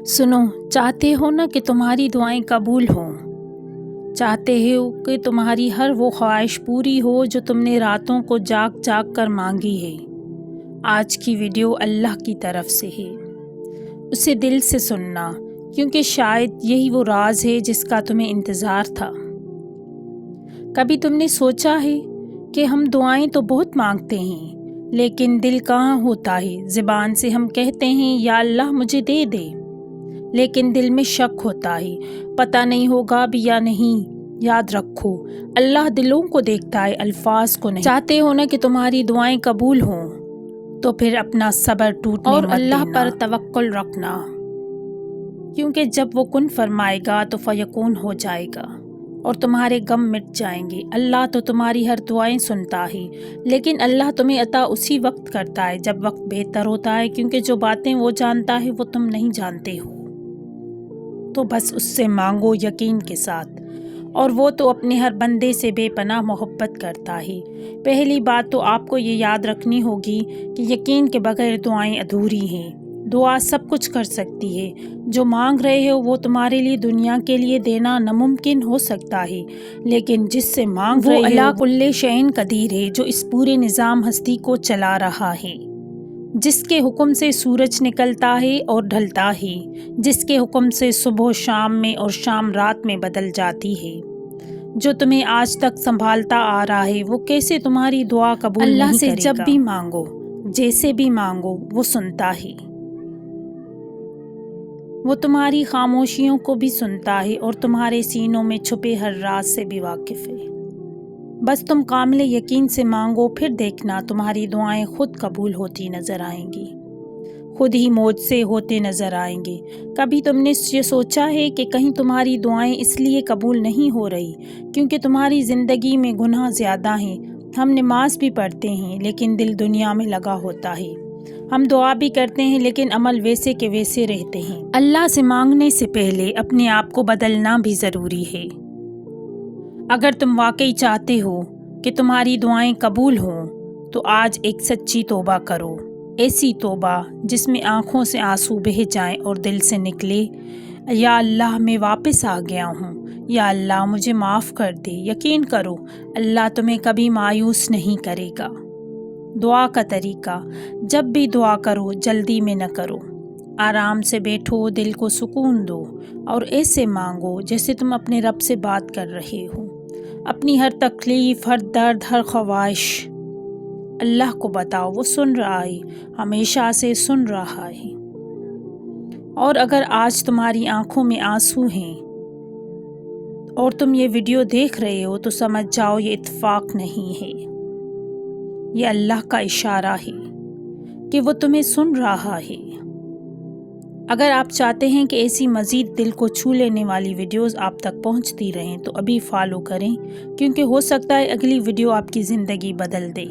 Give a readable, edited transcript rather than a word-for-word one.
سنو، چاہتے ہو نا کہ تمہاری دعائیں قبول ہوں، چاہتے ہو کہ تمہاری ہر وہ خواہش پوری ہو جو تم نے راتوں کو جاگ جاگ کر مانگی ہے۔ آج کی ویڈیو اللہ کی طرف سے ہے، اسے دل سے سننا، کیونکہ شاید یہی وہ راز ہے جس کا تمہیں انتظار تھا۔ کبھی تم نے سوچا ہے کہ ہم دعائیں تو بہت مانگتے ہیں، لیکن دل کہاں ہوتا ہے؟ زبان سے ہم کہتے ہیں یا اللہ مجھے دے دے، لیکن دل میں شک ہوتا ہے، پتہ نہیں ہوگا بھی یا نہیں۔ یاد رکھو، اللہ دلوں کو دیکھتا ہے، الفاظ کو نہیں۔ چاہتے ہو نا کہ تمہاری دعائیں قبول ہوں، تو پھر اپنا صبر ٹوٹنے اور اللہ پر توکل رکھنا، کیونکہ جب وہ کن فرمائے گا تو فیکون ہو جائے گا اور تمہارے غم مٹ جائیں گے۔ اللہ تو تمہاری ہر دعائیں سنتا ہے، لیکن اللہ تمہیں عطا اسی وقت کرتا ہے جب وقت بہتر ہوتا ہے، کیونکہ جو باتیں وہ جانتا ہے وہ تم نہیں جانتے ہو۔ تو بس اس سے مانگو یقین کے ساتھ، اور وہ تو اپنے ہر بندے سے بے پناہ محبت کرتا ہے۔ پہلی بات تو آپ کو یہ یاد رکھنی ہوگی کہ یقین کے بغیر دعائیں ادھوری ہیں۔ دعا سب کچھ کر سکتی ہے، جو مانگ رہے ہو وہ تمہارے لیے دنیا کے لیے دینا ناممکن ہو سکتا ہے، لیکن جس سے مانگ رہے ہو وہ اللہ کل شیء قدیر ہے، جو اس پورے نظام ہستی کو چلا رہا ہے، جس کے حکم سے سورج نکلتا ہے اور ڈھلتا ہے، جس کے حکم سے صبح شام میں اور شام رات میں بدل جاتی ہے، جو تمہیں آج تک سنبھالتا آ رہا ہے، وہ کیسے تمہاری دعا قبول نہیں کرے گا؟ اللہ سے جب بھی مانگو، جیسے بھی مانگو، وہ سنتا ہے۔ وہ تمہاری خاموشیوں کو بھی سنتا ہے اور تمہارے سینوں میں چھپے ہر راز سے بھی واقف ہے۔ بس تم کامل یقین سے مانگو، پھر دیکھنا تمہاری دعائیں خود قبول ہوتی نظر آئیں گی، خود ہی معجزے ہوتے نظر آئیں گے۔ کبھی تم نے یہ سوچا ہے کہ کہیں تمہاری دعائیں اس لیے قبول نہیں ہو رہی کیونکہ تمہاری زندگی میں گناہ زیادہ ہیں؟ ہم نماز بھی پڑھتے ہیں لیکن دل دنیا میں لگا ہوتا ہے، ہم دعا بھی کرتے ہیں لیکن عمل ویسے کے ویسے رہتے ہیں۔ اللہ سے مانگنے سے پہلے اپنے آپ کو بدلنا بھی ضروری ہے۔ اگر تم واقعی چاہتے ہو کہ تمہاری دعائیں قبول ہوں تو آج ایک سچی توبہ کرو، ایسی توبہ جس میں آنکھوں سے آنسو بہہ جائیں اور دل سے نکلے، یا اللہ میں واپس آ گیا ہوں، یا اللہ مجھے معاف کر دے۔ یقین کرو اللہ تمہیں کبھی مایوس نہیں کرے گا۔ دعا کا طریقہ: جب بھی دعا کرو جلدی میں نہ کرو، آرام سے بیٹھو، دل کو سکون دو اور ایسے مانگو جیسے تم اپنے رب سے بات کر رہے ہو۔ اپنی ہر تکلیف، ہر درد، ہر خواہش اللہ کو بتاؤ، وہ سن رہا ہے، ہمیشہ سے سن رہا ہے۔ اور اگر آج تمہاری آنکھوں میں آنسو ہیں اور تم یہ ویڈیو دیکھ رہے ہو تو سمجھ جاؤ یہ اتفاق نہیں ہے، یہ اللہ کا اشارہ ہے کہ وہ تمہیں سن رہا ہے۔ اگر آپ چاہتے ہیں کہ ایسی مزید دل کو چھو لینے والی ویڈیوز آپ تک پہنچتی رہیں تو ابھی فالو کریں، کیونکہ ہو سکتا ہے اگلی ویڈیو آپ کی زندگی بدل دے۔